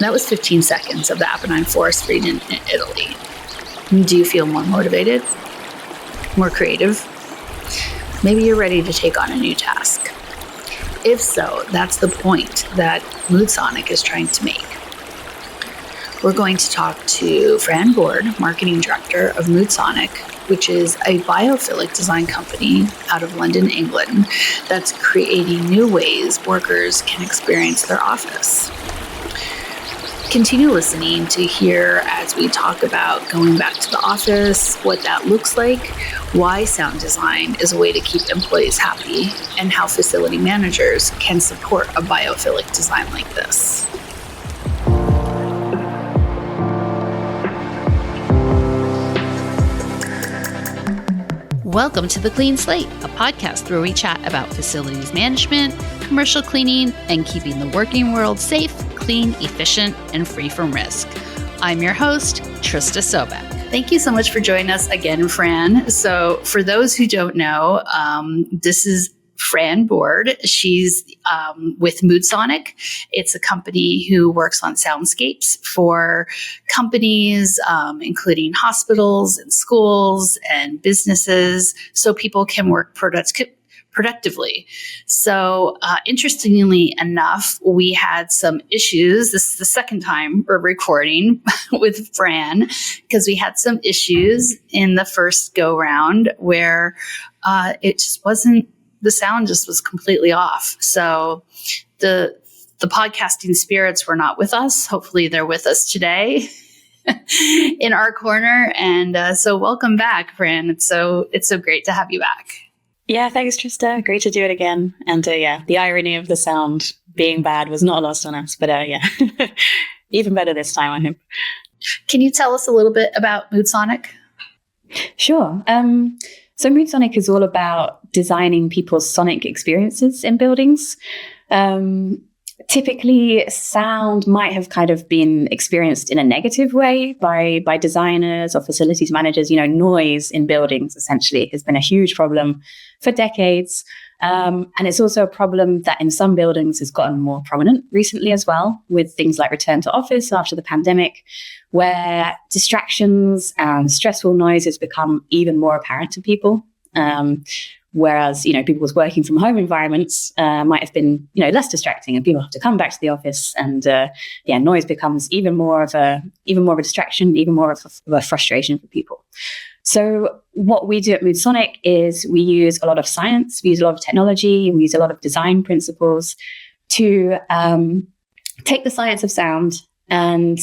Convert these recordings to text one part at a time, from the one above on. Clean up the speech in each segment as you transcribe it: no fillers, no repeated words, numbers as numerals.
That was 15 seconds of the Apennine Forest region in Italy. Do you feel more motivated? More creative? Maybe you're ready to take on a new task. If so, that's the point that Moodsonic is trying to make. We're going to talk to Fran Board, Marketing Director of Moodsonic, which is a biophilic design company out of London, England, that's creating new ways workers can experience their office. Continue listening to hear as we talk about going back to the office, what that looks like, why sound design is a way to keep employees happy, and how facility managers can support a biophilic design like this. Welcome to The Clean Slate, a podcast where we chat about facilities management, commercial cleaning, and keeping the working world safe, clean, efficient, and free from risk. I'm your host, Trista Sobek. Thank you so much for joining us again, Fran. So for those who don't know, this is Fran Board. She's with Moodsonic. It's a company who works on soundscapes for companies, including hospitals and schools and businesses, so people can work productively. So interestingly enough, we had some issues. This is the second time we're recording with Fran because we had some issues in the first go round where it just wasn't, the sound just was completely off. So the podcasting spirits were not with us. Hopefully they're with us today in our corner. And so welcome back, Fran. It's so great to have you back. Yeah, thanks, Trista. Great to do it again. And the irony of the sound being bad was not lost on us. But even better this time, I hope. Can you tell us a little bit about Moodsonic? Sure. So Moodsonic is all about designing people's sonic experiences in buildings. Typically, sound might have kind of been experienced in a negative way by designers or facilities managers. You know, noise in buildings essentially has been a huge problem for decades. And it's also a problem that in some buildings has gotten more prominent recently as well, with things like return to office after the pandemic, where distractions and stressful noise has become even more apparent to people. Whereas, people's working from home environments might have been, less distracting, and people have to come back to the office, and noise becomes even more of a distraction, even more of a frustration for people. So what we do at Moodsonic is we use a lot of science, we use a lot of technology, we use a lot of design principles to take the science of sound and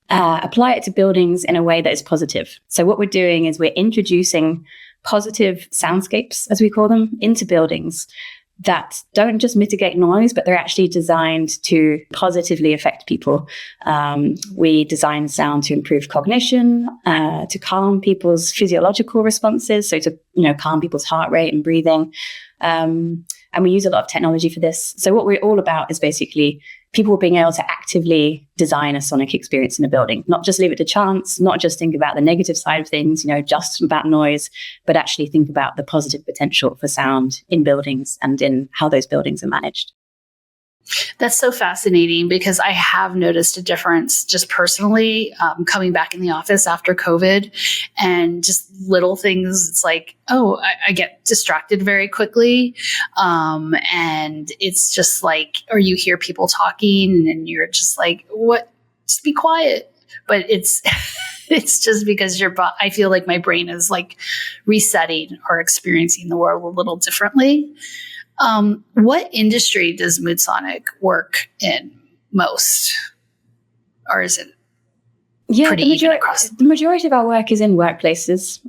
apply it to buildings in a way that is positive. So what we're doing is we're introducing positive soundscapes, as we call them, into buildings that don't just mitigate noise, but they're actually designed to positively affect people. We design sound to improve cognition, to calm people's physiological responses, so to calm people's heart rate and breathing. And we use a lot of technology for this. So what we're all about is basically people being able to actively design a sonic experience in a building, not just leave it to chance, not just think about the negative side of things, just about noise, but actually think about the positive potential for sound in buildings and in how those buildings are managed. That's so fascinating because I have noticed a difference just personally coming back in the office after COVID, and just little things. It's like, I get distracted very quickly. And it's just like, or you hear people talking and you're just like, what? Just be quiet. But it's just because I feel like my brain is like resetting or experiencing the world a little differently. What industry does Moodsonic work in most? Or is it pretty even across? The majority of our work is in workplaces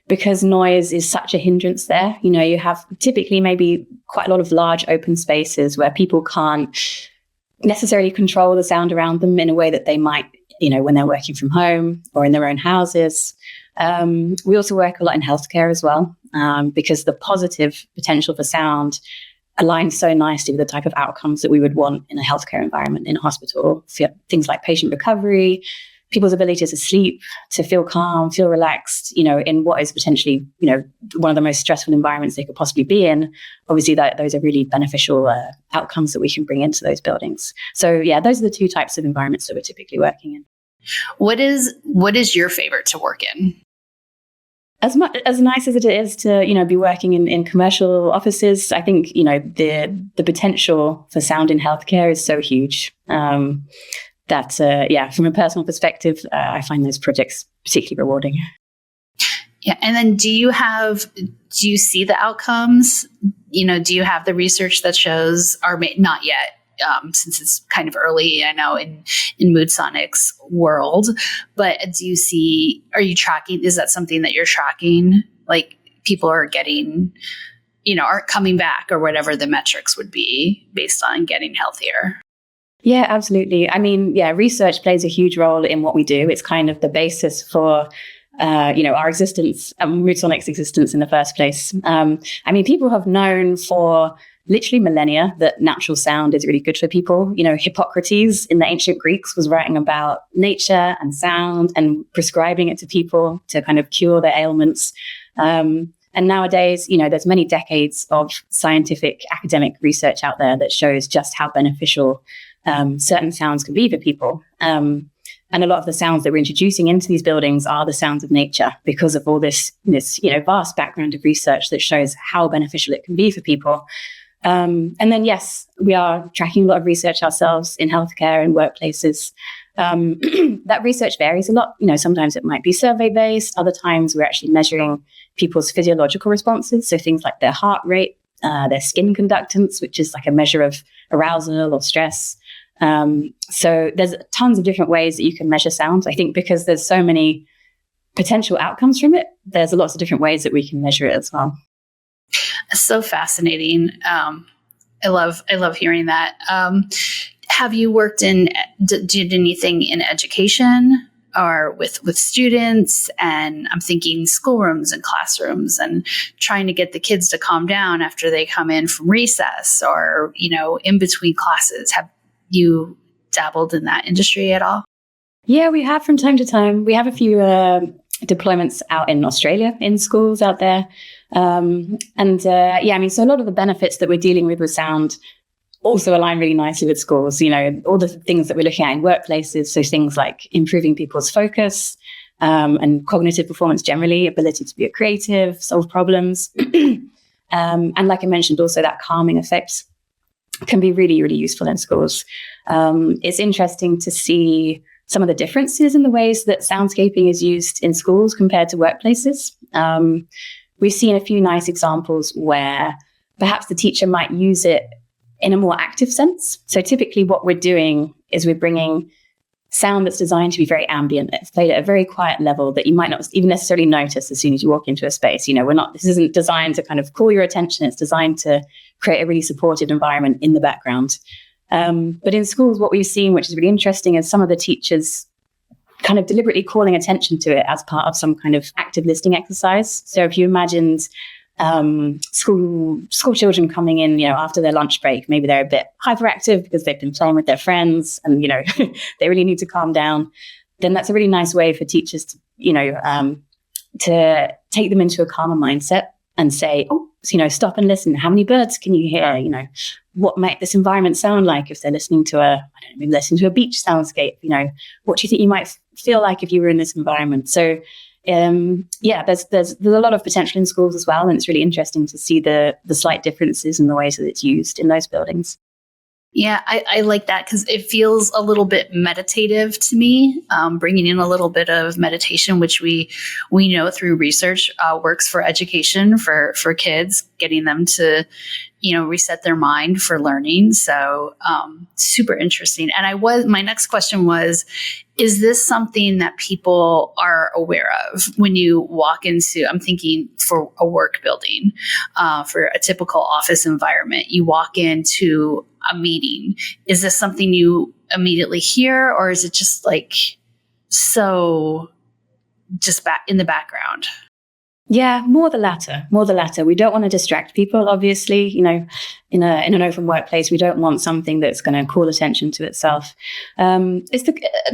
because noise is such a hindrance there. You have typically maybe quite a lot of large open spaces where people can't necessarily control the sound around them in a way that they might, when they're working from home or in their own houses. We also work a lot in healthcare as well, because the positive potential for sound aligns so nicely with the type of outcomes that we would want in a healthcare environment, in a hospital, for things like patient recovery, people's ability to sleep, to feel calm, feel relaxed, in what is potentially, one of the most stressful environments they could possibly be in. Obviously, those are really beneficial outcomes that we can bring into those buildings. So yeah, those are the two types of environments that we're typically working in. What is your favorite to work in? As nice as it is to, be working in commercial offices, I think, the potential for sound in healthcare is so huge. That from a personal perspective, I find those projects particularly rewarding. Yeah. And then do you see the outcomes? Do you have the research that shows, or not yet, since it's kind of early, I know, in Moodsonic's world, but are you tracking, is that something that you're tracking? Like people are getting, aren't coming back, or whatever the metrics would be based on getting healthier? Yeah, absolutely. I mean, research plays a huge role in what we do. It's kind of the basis for, our existence, Moodsonic's existence in the first place. People have known for literally millennia that natural sound is really good for people. Hippocrates in the ancient Greeks was writing about nature and sound and prescribing it to people to kind of cure their ailments. And nowadays, there's many decades of scientific academic research out there that shows just how beneficial certain sounds can be for people. And a lot of the sounds that we're introducing into these buildings are the sounds of nature because of all this vast background of research that shows how beneficial it can be for people. And then, yes, we are tracking a lot of research ourselves in healthcare and workplaces. That research varies a lot. Sometimes it might be survey-based. Other times we're actually measuring people's physiological responses. So things like their heart rate, their skin conductance, which is like a measure of arousal or stress. So there's tons of different ways that you can measure sound. I think because there's so many potential outcomes from it, there's lots of different ways that we can measure it as well. So fascinating. I love hearing that. Have you did anything in education or with students? And I'm thinking schoolrooms and classrooms and trying to get the kids to calm down after they come in from recess or, in between classes. Have you dabbled in that industry at all? Yeah, we have from time to time. We have a few deployments out in Australia in schools out there. So a lot of the benefits that we're dealing with sound also align really nicely with schools. All the things that we're looking at in workplaces. So things like improving people's focus and cognitive performance generally, ability to be creative, solve problems. And like I mentioned, also that calming effect can be really, really useful in schools. It's interesting to see some of the differences in the ways that soundscaping is used in schools compared to workplaces. We've seen a few nice examples where perhaps the teacher might use it in a more active sense. So typically what we're doing is we're bringing sound that's designed to be very ambient. It's played at a very quiet level that you might not even necessarily notice as soon as you walk into a space. This isn't designed to kind of call your attention. It's designed to create a really supportive environment in the background. But in schools, what we've seen, which is really interesting, is some of the teachers kind of deliberately calling attention to it as part of some kind of active listening exercise. So if you imagined school children coming in, after their lunch break, maybe they're a bit hyperactive because they've been playing with their friends and, they really need to calm down, then that's a really nice way for teachers to take them into a calmer mindset and say, stop and listen. How many birds can you hear? What might this environment sound like if they're listening to a beach soundscape? What do you think you might feel like if you were in this environment? So, there's a lot of potential in schools as well, and it's really interesting to see the slight differences in the ways that it's used in those buildings. Yeah, I like that because it feels a little bit meditative to me, bringing in a little bit of meditation, which we know through research works for education for kids, getting them to, reset their mind for learning. So super interesting. And my next question was, is this something that people are aware of when you walk into, I'm thinking for a work building, for a typical office environment, you walk into a meeting. Is this something you immediately hear, or is it just like so just back in the background? Yeah, more the latter. We don't want to distract people, obviously. In an open workplace, we don't want something that's going to call attention to itself. It's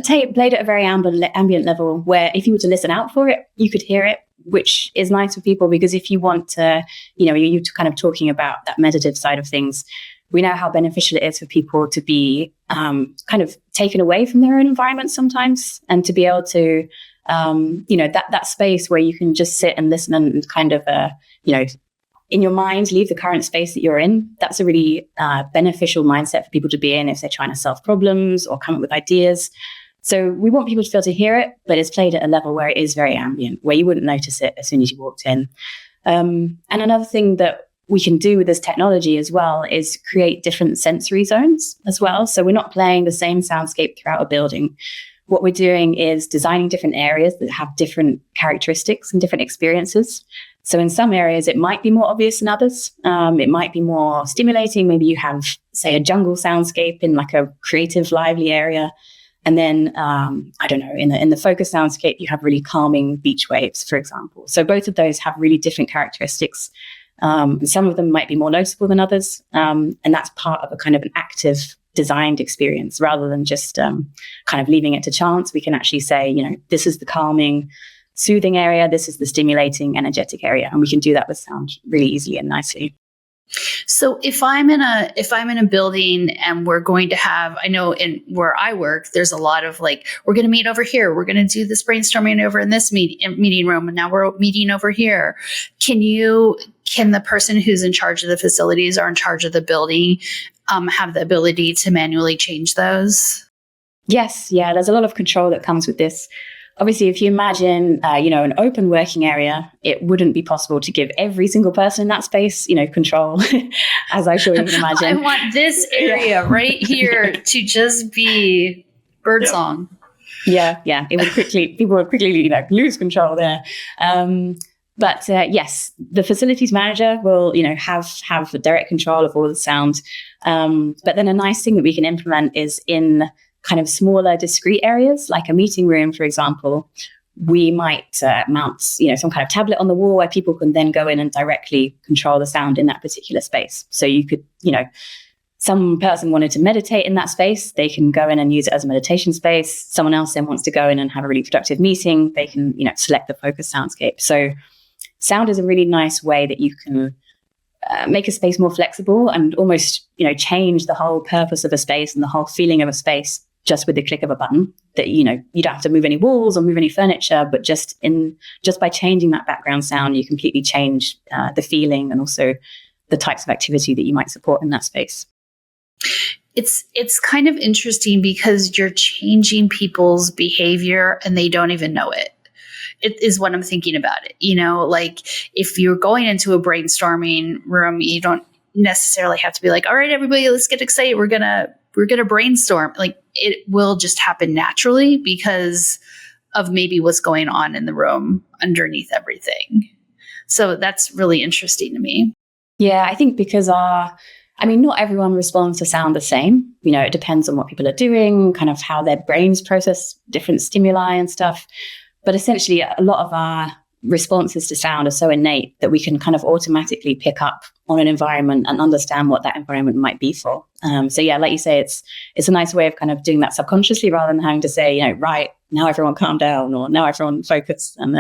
played at a very ambient level where if you were to listen out for it, you could hear it, which is nice for people because if you want to, you're kind of talking about that meditative side of things. We know how beneficial it is for people to be kind of taken away from their own environment sometimes and to be able to that space where you can just sit and listen and kind of, in your mind, leave the current space that you're in. That's a really beneficial mindset for people to be in if they're trying to solve problems or come up with ideas. So we want people to be able to hear it, but it's played at a level where it is very ambient, where you wouldn't notice it as soon as you walked in. And another thing that we can do with this technology as well is create different sensory zones as well. So we're not playing the same soundscape throughout a building. What we're doing is designing different areas that have different characteristics and different experiences. So in some areas, it might be more obvious than others. It might be more stimulating. Maybe you have, say, a jungle soundscape in like a creative, lively area. And then, in the focus soundscape, you have really calming beach waves, for example. So both of those have really different characteristics. Some of them might be more noticeable than others. And that's part of a kind of an active designed experience rather than just kind of leaving it to chance. We can actually say, this is the calming, soothing area. This is the stimulating, energetic area. And we can do that with sound really easily and nicely. So if I'm in a building and we're going to have, I know in where I work, there's a lot of like, we're going to meet over here. We're going to do this brainstorming over in this meeting room. And now we're meeting over here. Can the person who's in charge of the facilities or in charge of the building have the ability to manually change those? Yes. Yeah. There's a lot of control that comes with this. Obviously, if you imagine, an open working area, it wouldn't be possible to give every single person in that space, control, as I'm sure you can imagine. I want this area right here to just be birdsong. Yeah. People would quickly, lose control there. But yes, the facilities manager will, have the direct control of all the sound. But then a nice thing that we can implement is in kind of smaller, discrete areas, like a meeting room, for example, we might mount, some kind of tablet on the wall where people can then go in and directly control the sound in that particular space. So you could, some person wanted to meditate in that space, they can go in and use it as a meditation space. Someone else then wants to go in and have a really productive meeting, they can, select the focus soundscape. So sound is a really nice way that you can make a space more flexible and almost, change the whole purpose of a space and the whole feeling of a space just with the click of a button. That, you don't have to move any walls or move any furniture, but just by changing that background sound, you completely change the feeling and also the types of activity that you might support in that space. It's kind of interesting because you're changing people's behavior and they don't even know it. It is what I'm thinking about it. Like if you're going into a brainstorming room, you don't necessarily have to be like, all right, everybody, let's get excited. We're going to brainstorm. Like it will just happen naturally because of maybe what's going on in the room underneath everything. So that's really interesting to me. Yeah, I think because not everyone responds to sound the same. It depends on what people are doing, kind of how their brains process different stimuli and stuff. But essentially, a lot of our responses to sound are so innate that we can kind of automatically pick up on an environment and understand what that environment might be for. So yeah, like you say, it's a nice way of kind of doing that subconsciously rather than having to say, right, now everyone calm down or now everyone focus. And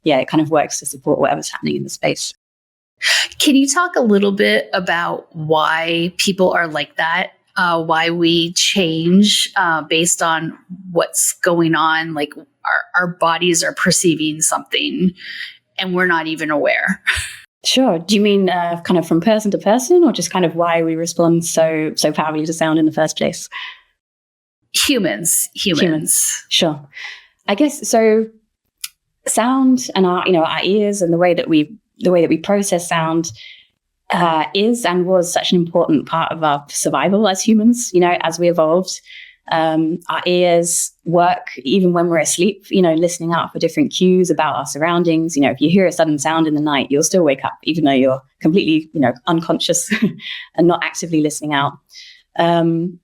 it kind of works to support whatever's happening in the space. Can you talk a little bit about why people are like that? Why we change based on what's going on, like our bodies are perceiving something and we're not even aware. Sure. Do you mean kind of from person to person or just kind of why we respond so powerfully to sound in the first place? Humans. Sure. I guess so. Sound and our ears and the way that we process sound is and was such an important part of our survival as humans, as we evolved. Our ears work even when we're asleep, listening out for different cues about our surroundings. If you hear a sudden sound in the night, you'll still wake up, even though you're completely, unconscious and not actively listening out. And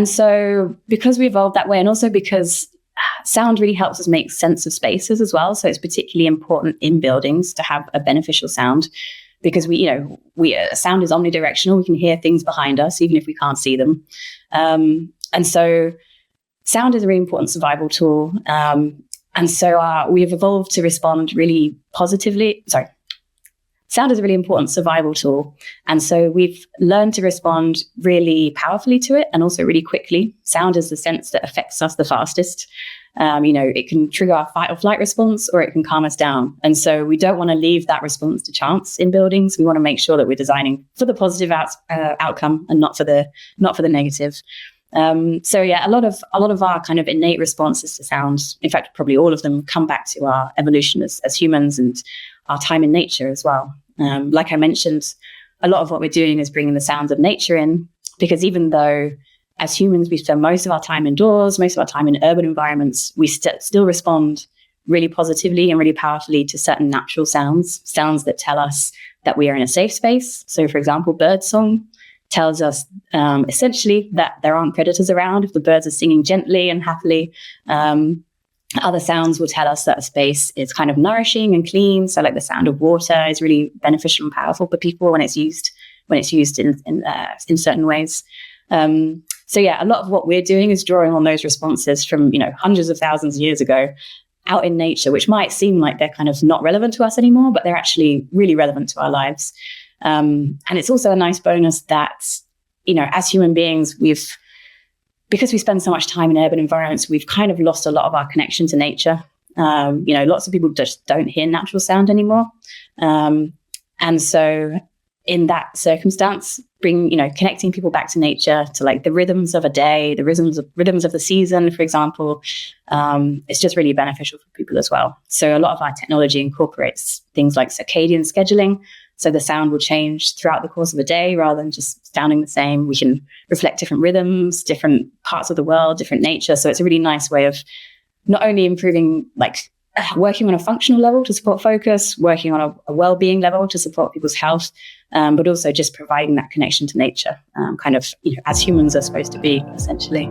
so because we evolved that way, and also because sound really helps us make sense of spaces as well. So it's particularly important in buildings to have a beneficial sound, because sound is omnidirectional. We can hear things behind us, even if we can't see them. And so sound is a really important survival tool. And so we have evolved to respond really positively. Sound is a really important survival tool. And so we've learned to respond really powerfully to it, and also really quickly. Sound is the sense that affects us the fastest. It can trigger our fight or flight response, or it can calm us down. And so we don't want to leave that response to chance in buildings. We want to make sure that we're designing for the positive outcome and not for the negative. A lot of our kind of innate responses to sound, in fact, probably all of them, come back to our evolution as humans and our time in nature as well. Like I mentioned, a lot of what we're doing is bringing the sounds of nature in, because even though as humans we spend most of our time indoors, most of our time in urban environments, we still respond really positively and really powerfully to certain natural sounds that tell us that we are in a safe space. So, for example, birdsong tells us essentially that there aren't predators around if the birds are singing gently and happily. Other sounds will tell us that a space is kind of nourishing and clean. So like the sound of water is really beneficial and powerful for people when it's used in certain ways. A lot of what we're doing is drawing on those responses from, hundreds of thousands of years ago out in nature, which might seem like they're kind of not relevant to us anymore, but they're actually really relevant to our lives. And it's also a nice bonus that, as human beings, because we spend so much time in urban environments, we've kind of lost a lot of our connection to nature. Lots of people just don't hear natural sound anymore. And so in that circumstance, connecting people back to nature, to like the rhythms of a day, the rhythms of the season, for example, it's just really beneficial for people as well. So a lot of our technology incorporates things like circadian scheduling. So the sound will change throughout the course of a day rather than just sounding the same. We can reflect different rhythms, different parts of the world, different nature. So it's a really nice way of not only improving, working on a functional level to support focus, working on a well-being level to support people's health, but also just providing that connection to nature, as humans are supposed to be, essentially.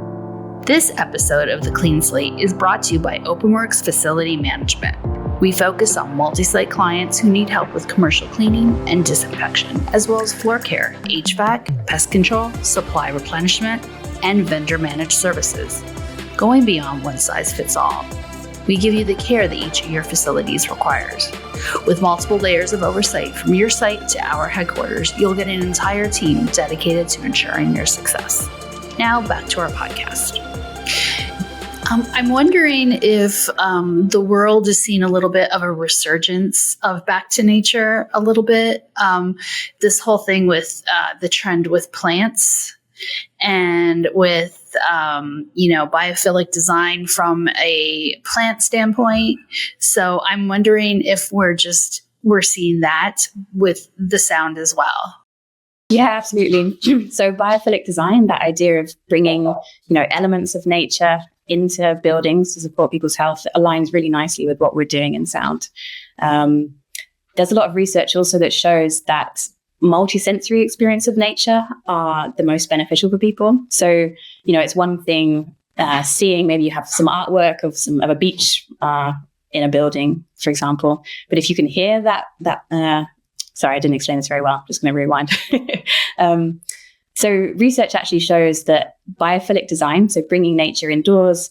This episode of The Clean Slate is brought to you by OpenWorks Facility Management. We focus on multi-site clients who need help with commercial cleaning and disinfection, as well as floor care, HVAC, pest control, supply replenishment, and vendor-managed services. Going beyond one size fits all, we give you the care that each of your facilities requires. With multiple layers of oversight from your site to our headquarters, you'll get an entire team dedicated to ensuring your success. Now back to our podcast. I'm wondering if the world is seeing a little bit of a resurgence of back to nature a little bit. This whole thing with the trend with plants and with, biophilic design from a plant standpoint. So I'm wondering if we're seeing that with the sound as well. Yeah, absolutely. So biophilic design, that idea of bringing, elements of nature into buildings to support people's health, aligns really nicely with what we're doing in sound. There's a lot of research also that shows that multi-sensory experience of nature are the most beneficial for people. So, it's one thing seeing, maybe you have some artwork of a beach in a building, for example, but if you can hear that sorry, I didn't explain this very well. Just going to rewind. So research actually shows that biophilic design, so bringing nature indoors,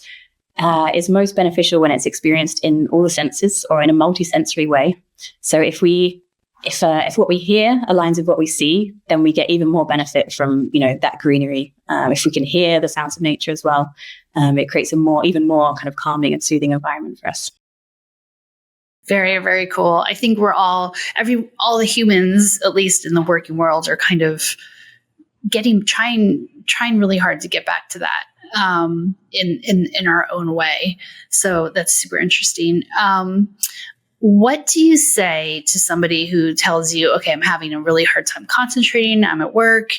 is most beneficial when it's experienced in all the senses or in a multi-sensory way. So if what we hear aligns with what we see, then we get even more benefit from, that greenery. If we can hear the sounds of nature as well, it creates even more kind of calming and soothing environment for us. Very, very cool. I think we're all the humans, at least in the working world, are kind of trying really hard to get back to that in our own way. So that's super interesting. What do you say to somebody who tells you, okay, I'm having a really hard time concentrating, I'm at work,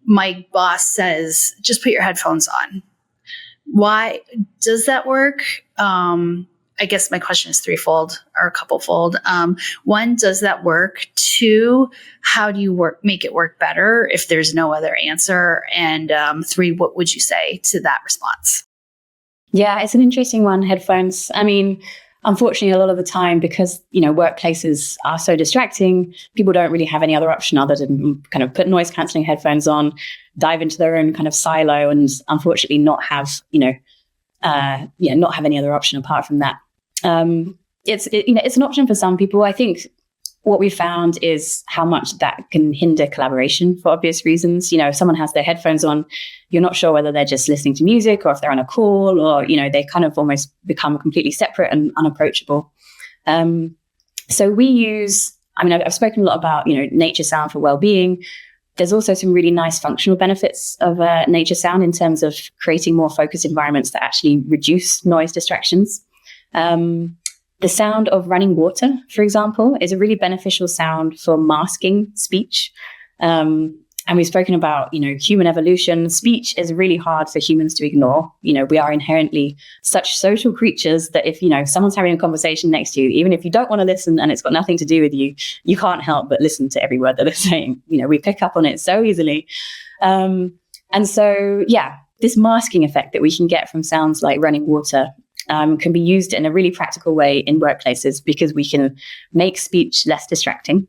my boss says, just put your headphones on? Why does that work? I guess my question is threefold or a couplefold. One, does that work? Two, how do you make it work better if there's no other answer? And three, what would you say to that response? Yeah, it's an interesting one, headphones. I mean, unfortunately, a lot of the time, because, workplaces are so distracting, people don't really have any other option other than kind of put noise cancelling headphones on, dive into their own kind of silo, and unfortunately not have, not have any other option apart from that. It's an option for some people. I think what we found is how much that can hinder collaboration for obvious reasons. If someone has their headphones on, you're not sure whether they're just listening to music or if they're on a call, or, they kind of almost become completely separate and unapproachable. So we use, I've spoken a lot about, nature sound for well-being. There's also some really nice functional benefits of nature sound in terms of creating more focused environments that actually reduce noise distractions. The sound of running water, for example, is a really beneficial sound for masking speech. And we've spoken about, human evolution. Speech is really hard for humans to ignore. We are inherently such social creatures that if, someone's having a conversation next to you, even if you don't want to listen and it's got nothing to do with you, you can't help but listen to every word that they're saying. We pick up on it so easily. And so, this masking effect that we can get from sounds like running water can be used in a really practical way in workplaces, because we can make speech less distracting.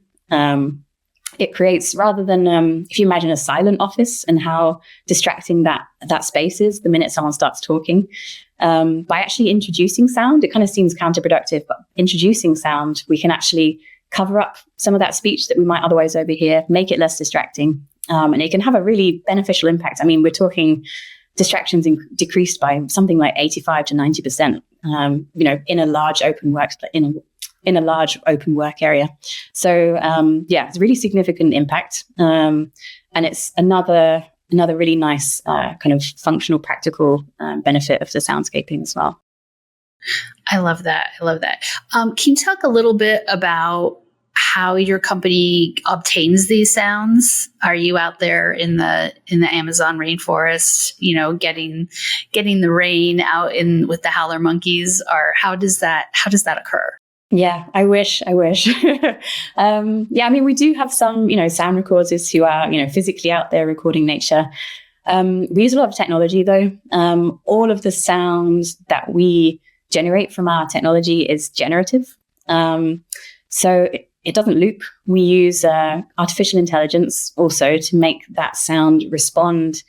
It creates, rather than, if you imagine a silent office and how distracting that space is the minute someone starts talking, by actually introducing sound, it kind of seems counterproductive, but introducing sound, we can actually cover up some of that speech that we might otherwise overhear, make it less distracting, and it can have a really beneficial impact. We're talking distractions decreased by something like 85 to 90%, in a large open in a large open work area. So it's a really significant impact, and it's another really nice kind of functional, practical benefit of the soundscaping as well. I love that. Can you talk a little bit about how your company obtains these sounds? Are you out there in the Amazon rainforest, getting the rain out in with the howler monkeys, or how does that occur? Yeah, I wish. We do have some, sound recorders who are, physically out there recording nature. We use a lot of technology though. All of the sounds that we generate from our technology is generative. So it doesn't loop. We use artificial intelligence also to make that sound respond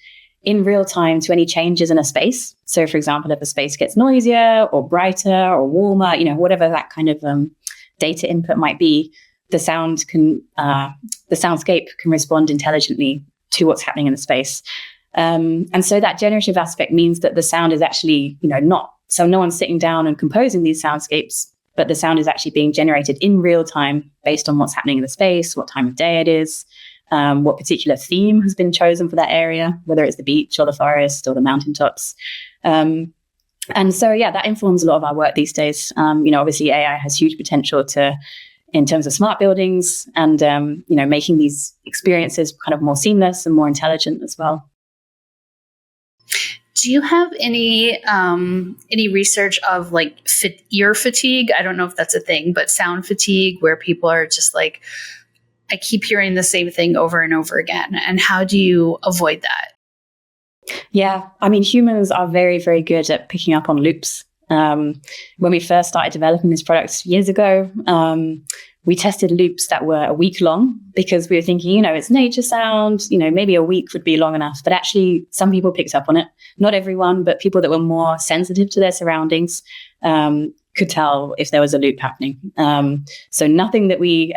in real time to any changes in a space. So, for example, if a space gets noisier or brighter or warmer, whatever that kind of data input might be, the soundscape can respond intelligently to what's happening in the space. And so that generative aspect means that the sound is actually, no one's sitting down and composing these soundscapes, but the sound is actually being generated in real time based on what's happening in the space, what time of day it is, what particular theme has been chosen for that area, whether it's the beach or the forest or the mountaintops. And so, that informs a lot of our work these days. Obviously AI has huge potential in terms of smart buildings and, making these experiences kind of more seamless and more intelligent as well. Do you have any research of like ear fatigue? I don't know if that's a thing, but sound fatigue, where people are just like, I keep hearing the same thing over and over again. And how do you avoid that? Yeah, humans are very, very good at picking up on loops. When we first started developing this product years ago, we tested loops that were a week long because we were thinking, it's nature sound, maybe a week would be long enough. But actually, some people picked up on it. Not everyone, but people that were more sensitive to their surroundings could tell if there was a loop happening. So nothing that we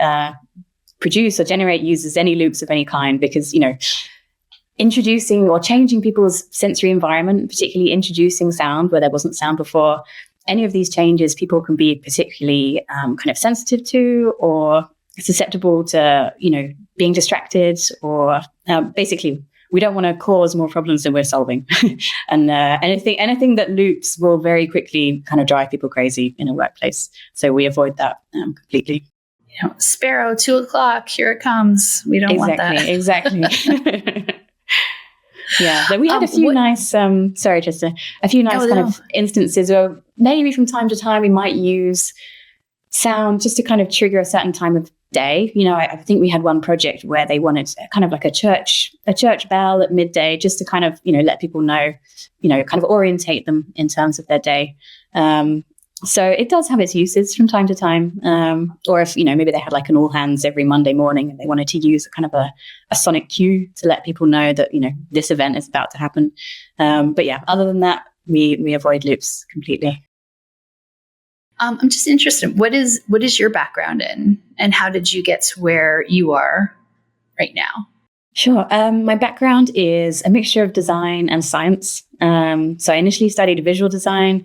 produce or generate uses any loops of any kind, because, introducing or changing people's sensory environment, particularly introducing sound where there wasn't sound before, any of these changes people can be particularly kind of sensitive to or susceptible to, being distracted, or basically we don't want to cause more problems than we're solving. And anything that loops will very quickly kind of drive people crazy in a workplace. So we avoid that completely. Sparrow, 2:00, here it comes. We don't want that. Exactly. Yeah, but we had a few nice, sorry, Trista, a few nice of instances where maybe from time to time we might use sound just to kind of trigger a certain type day. I think we had one project where they wanted kind of like a church bell at midday, just to kind of, let people know, kind of orientate them in terms of their day. So it does have its uses from time to time. Or if, maybe they had like an all hands every Monday morning and they wanted to use a kind of a sonic cue to let people know that, this event is about to happen. But yeah, other than that, we avoid loops completely. I'm just interested. What is your background in, and how did you get to where you are right now? Sure. My background is a mixture of design and science. So I initially studied visual design,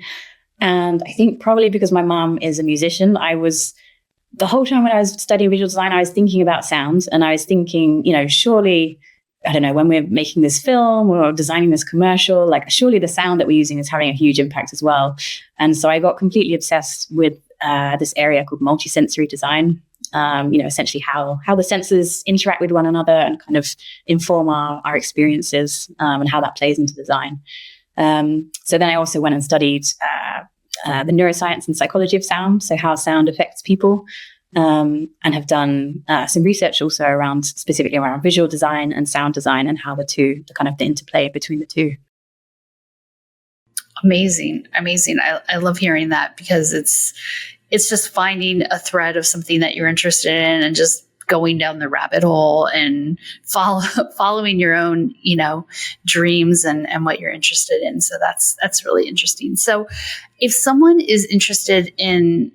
and I think probably because my mom is a musician, the whole time when I was studying visual design, I was thinking about sounds, and I was thinking, surely, I don't know, when we're making this film or designing this commercial, like surely the sound that we're using is having a huge impact as well. And so I got completely obsessed with this area called multisensory design. Essentially how the senses interact with one another and kind of inform our experiences, and how that plays into design. So then I also went and studied the neuroscience and psychology of sound, so how sound affects people. And have done some research also specifically around visual design and sound design, and how the interplay between the two. Amazing. I love hearing that, because it's just finding a thread of something that you're interested in and just going down the rabbit hole and following your own, dreams and what you're interested in. So that's really interesting. So if someone is interested in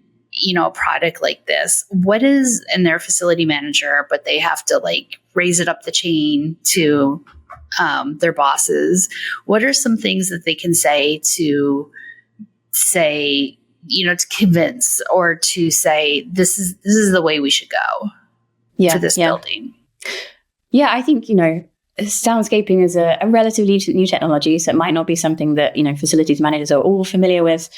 a product like this, and they're a facility manager, but they have to like raise it up the chain to their bosses, what are some things that they can say to convince, or to say, this is the way we should go for this building? Yeah, I think, soundscaping is a relatively new technology, so it might not be something that, facilities managers are all familiar with.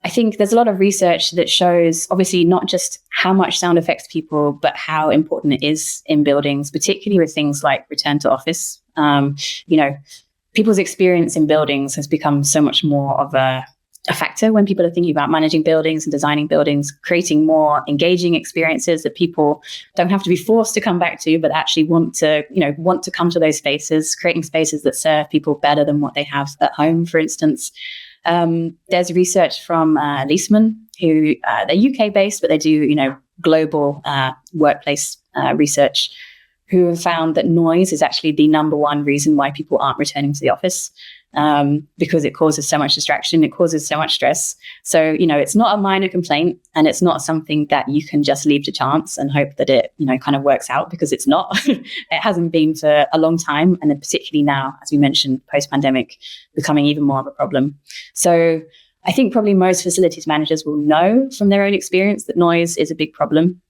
I think there's a lot of research that shows, obviously, not just how much sound affects people, but how important it is in buildings, particularly with things like return to office. People's experience in buildings has become so much more of a factor when people are thinking about managing buildings and designing buildings, creating more engaging experiences that people don't have to be forced to come back to, but actually want to come to those spaces, creating spaces that serve people better than what they have at home, for instance. There's research from Leesman, who they're UK based, but they do, global workplace research, who have found that noise is actually the number one reason why people aren't returning to the office, because it causes so much distraction, it causes so much stress. So, it's not a minor complaint, and it's not something that you can just leave to chance and hope that it, kind of works out, because it's not. It hasn't been for a long time. And then particularly now, as we mentioned, post-pandemic, becoming even more of a problem. So I think probably most facilities managers will know from their own experience that noise is a big problem.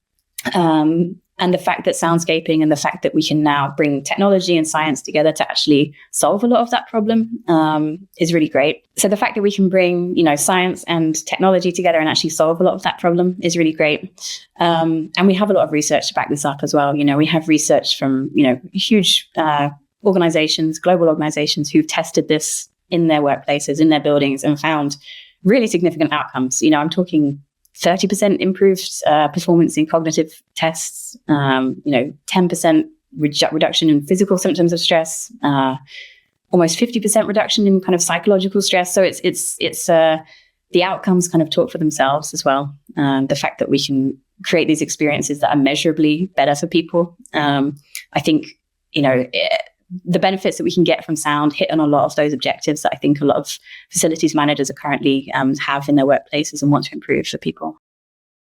And the fact that soundscaping and the fact that we can now bring technology and science together to actually solve a lot of that problem is really great. So the fact that we can bring, science and technology together and actually solve a lot of that problem is really great. And we have a lot of research to back this up as well. We have research from, huge organizations, global organizations, who've tested this in their workplaces, in their buildings, and found really significant outcomes. I'm talking 30% improved performance in cognitive tests, 10% reduction in physical symptoms of stress, almost 50% reduction in kind of psychological stress. So it's the outcomes kind of talk for themselves as well. The fact that we can create these experiences that are measurably better for people. I think, the benefits that we can get from sound hit on a lot of those objectives that I think a lot of facilities managers are currently have in their workplaces and want to improve for people.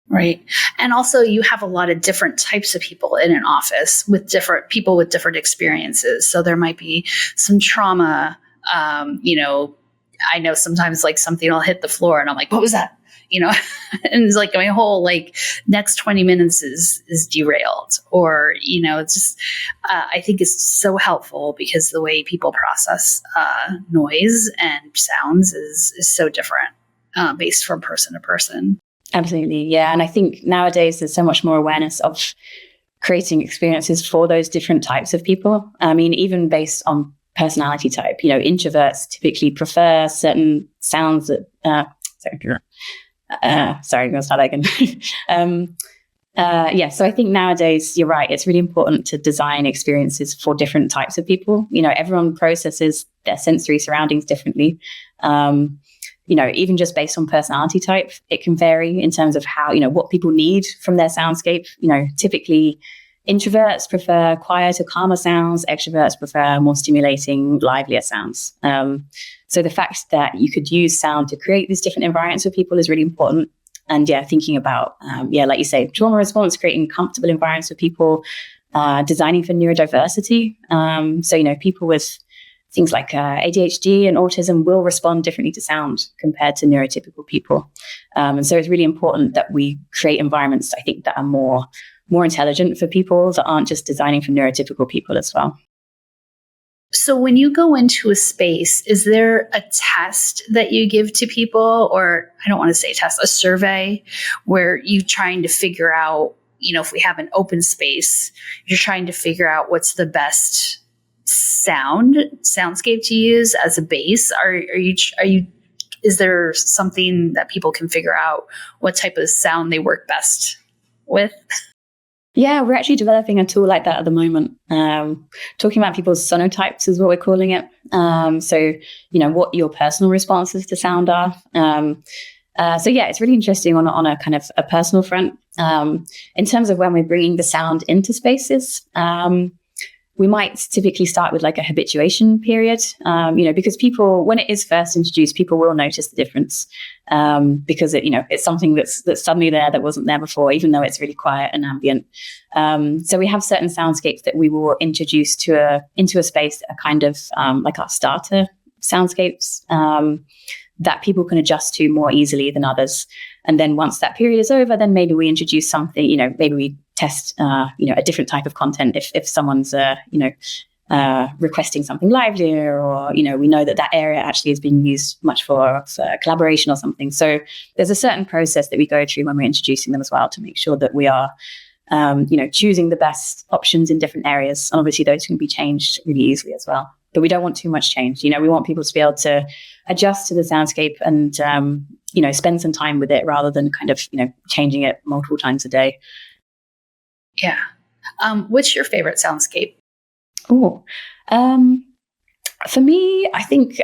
Right. And also you have a lot of different types of people in an office, with different people with different experiences. So there might be some trauma. I know sometimes like something will hit the floor and I'm like, what was that? And it's like my whole next 20 minutes is derailed, or, it's just, I think it's so helpful, because the way people process noise and sounds is so different based from person to person. Absolutely. Yeah. And I think nowadays there's so much more awareness of creating experiences for those different types of people. I mean, even based on personality type, introverts typically prefer certain sounds that, sorry, I'm going to start again. So I think nowadays, you're right, it's really important to design experiences for different types of people. Everyone processes their sensory surroundings differently. Even just based on personality type, it can vary in terms of how, what people need from their soundscape. Typically introverts prefer quieter, calmer sounds. Extroverts prefer more stimulating, livelier sounds. So the fact that you could use sound to create these different environments for people is really important. And thinking about, like you say, trauma response, creating comfortable environments for people, designing for neurodiversity. So, people with things like ADHD and autism will respond differently to sound compared to neurotypical people. And so it's really important that we create environments, I think, that are more intelligent for people, that aren't just designing for neurotypical people as well. So when you go into a space, is there a test that you give to people, or I don't want to say test, a survey where you're trying to figure out, if we have an open space, you're trying to figure out what's the best soundscape to use as a base? Is there something that people can figure out what type of sound they work best with? Yeah, we're actually developing a tool like that at the moment. Talking about people's sonotypes is what we're calling it. So, what your personal responses to sound are. It's really interesting on a kind of a personal front. In terms of when we're bringing the sound into spaces, we might typically start with like a habituation period, because people, when it is first introduced, people will notice the difference because it's something that's suddenly there that wasn't there before, even though it's really quiet and ambient. So we have certain soundscapes that we will introduce into a space that are kind of like our starter soundscapes that people can adjust to more easily than others. And then once that period is over, then maybe we introduce something, maybe we test, a different type of content if someone's, requesting something livelier, or, we know that area actually is being used much for collaboration or something. So there's a certain process that we go through when we're introducing them as well to make sure that we are, choosing the best options in different areas. And obviously those can be changed really easily as well. But we don't want too much change. We want people to be able to adjust to the soundscape and, spend some time with it rather than kind of, changing it multiple times a day. Yeah. What's your favorite soundscape? Oh, for me, I think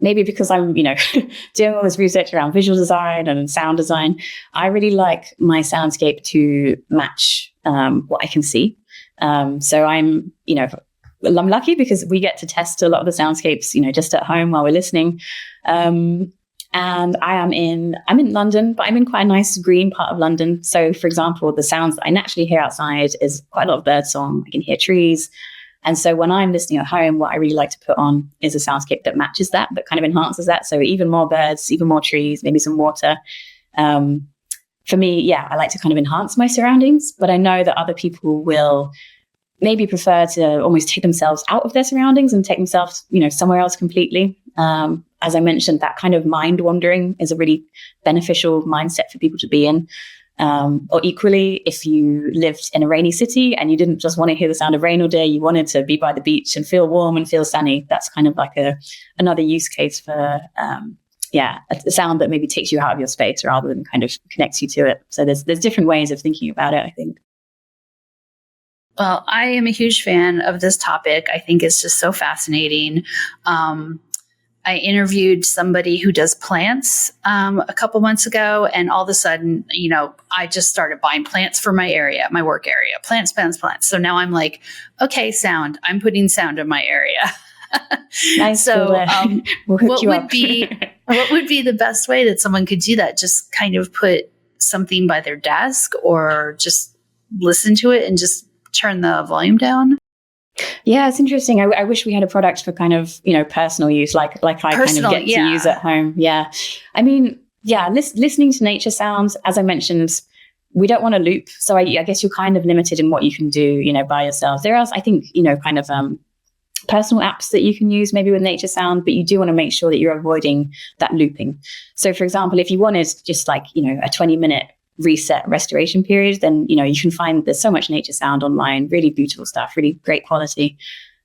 maybe because I'm, doing all this research around visual design and sound design, I really like my soundscape to match what I can see. So I'm lucky because we get to test a lot of the soundscapes, just at home while we're listening. And I'm in London, but I'm in quite a nice green part of London. So, for example, the sounds that I naturally hear outside is quite a lot of birdsong. I can hear trees. And so when I'm listening at home, what I really like to put on is a soundscape that matches that kind of enhances that. So even more birds, even more trees, maybe some water. For me, I like to kind of enhance my surroundings, but I know that other people will maybe prefer to almost take themselves out of their surroundings and take themselves, somewhere else completely. As I mentioned, that kind of mind wandering is a really beneficial mindset for people to be in. Or equally, if you lived in a rainy city and you didn't just want to hear the sound of rain all day, you wanted to be by the beach and feel warm and feel sunny. That's kind of like another use case for, a sound that maybe takes you out of your space rather than kind of connects you to it. So there's different ways of thinking about it, I think. Well, I am a huge fan of this topic. I think it's just so fascinating. I interviewed somebody who does plants a couple months ago, and all of a sudden, I just started buying plants for my area, my work area, plants. So now I'm like, okay, sound. I'm putting sound in my area. Nice. So we'll what would be the best way that someone could do that? Just kind of put something by their desk, or just listen to it and just turn the volume down? Yeah, it's interesting. I wish we had a product for kind of, personal use, like I kind of get to use at home. Yeah. I mean, listening to nature sounds, as I mentioned, we don't want to loop. So I guess you're kind of limited in what you can do, by yourself. There are, I think, kind of personal apps that you can use maybe with nature sound, but you do want to make sure that you're avoiding that looping. So for example, if you wanted just like, a 20-minute reset restoration period, then you can find there's so much nature sound online, really beautiful stuff, really great quality.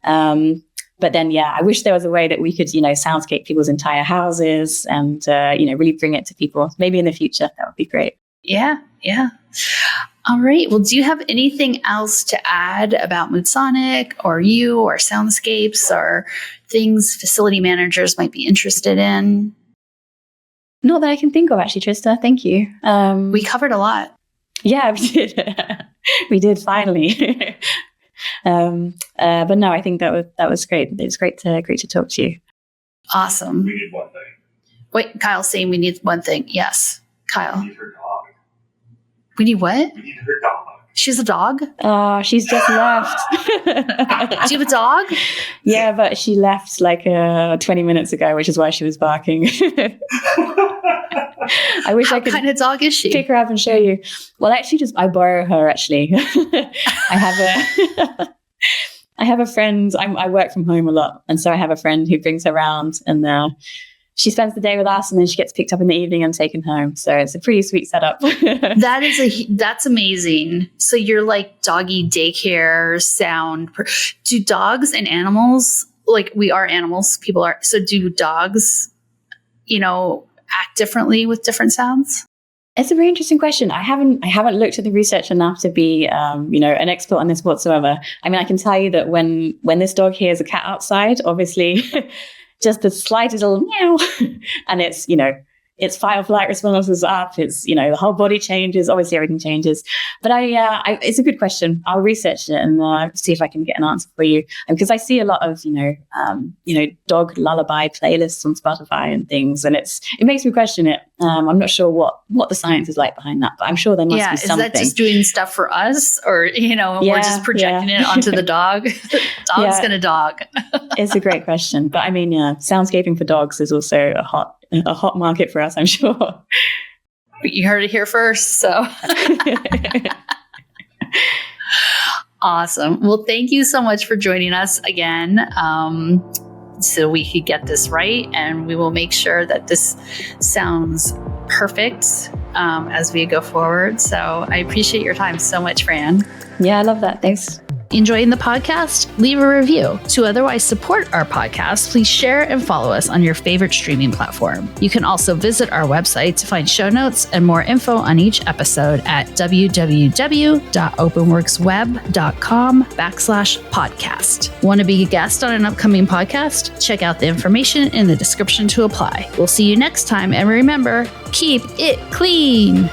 But then I wish there was a way that we could soundscape people's entire houses and really bring it to people. Maybe in the future that would be great. Yeah All right. Well, do you have anything else to add about Moodsonic or you or Soundscapes or things facility managers might be interested in? Not that I can think of, actually, Trista. Thank you. We covered a lot. Yeah, we did. We did finally. But no, I think that was great. It was great to talk to you. Awesome. We need one thing. Wait, Kyle's saying we need one thing. Yes, Kyle. We need her dog. We need what? We need her dog. She's a dog? She's just left. Do you have a dog? Yeah, but she left like 20 minutes ago, which is why she was barking. I wish I could. What kind of dog is she? Pick her up and show you. Well, actually, I borrow her. Actually, I have a friend. I work from home a lot, and so I have a friend who brings her around, and she spends the day with us, and then she gets picked up in the evening and taken home. So it's a pretty sweet setup. That's amazing. So you're like doggy daycare sound. Do dogs and animals, like we are animals, people are. So do dogs, act differently with different sounds? It's a very interesting question. I haven't looked at the research enough to be, an expert on this whatsoever. I mean, I can tell you that when this dog hears a cat outside, obviously, just the slightest little meow, and its fight or flight response is up. It's, the whole body changes. Obviously, everything changes. But it's a good question. I'll research it and see if I can get an answer for you. Because I see a lot of, dog lullaby playlists on Spotify and things, and it makes me question it. I'm not sure what the science is like behind that, but I'm sure there must be something. Is that just doing stuff for us, or we're just projecting it onto the dog? Dog's gonna dog. It's a great question, but I mean, soundscaping for dogs is also a hot market for us, I'm sure. You heard it here first, so. Awesome. Well, thank you so much for joining us again, so we could get this right, and we will make sure that this sounds perfect as we go forward. So I appreciate your time so much, Fran. Yeah, I love that. Thanks. Enjoying the podcast? Leave a review. To otherwise support our podcast, please share and follow us on your favorite streaming platform. You can also visit our website to find show notes and more info on each episode at www.openworksweb.com/podcast. Want to be a guest on an upcoming podcast? Check out the information in the description to apply. We'll see you next time, and remember, keep it clean.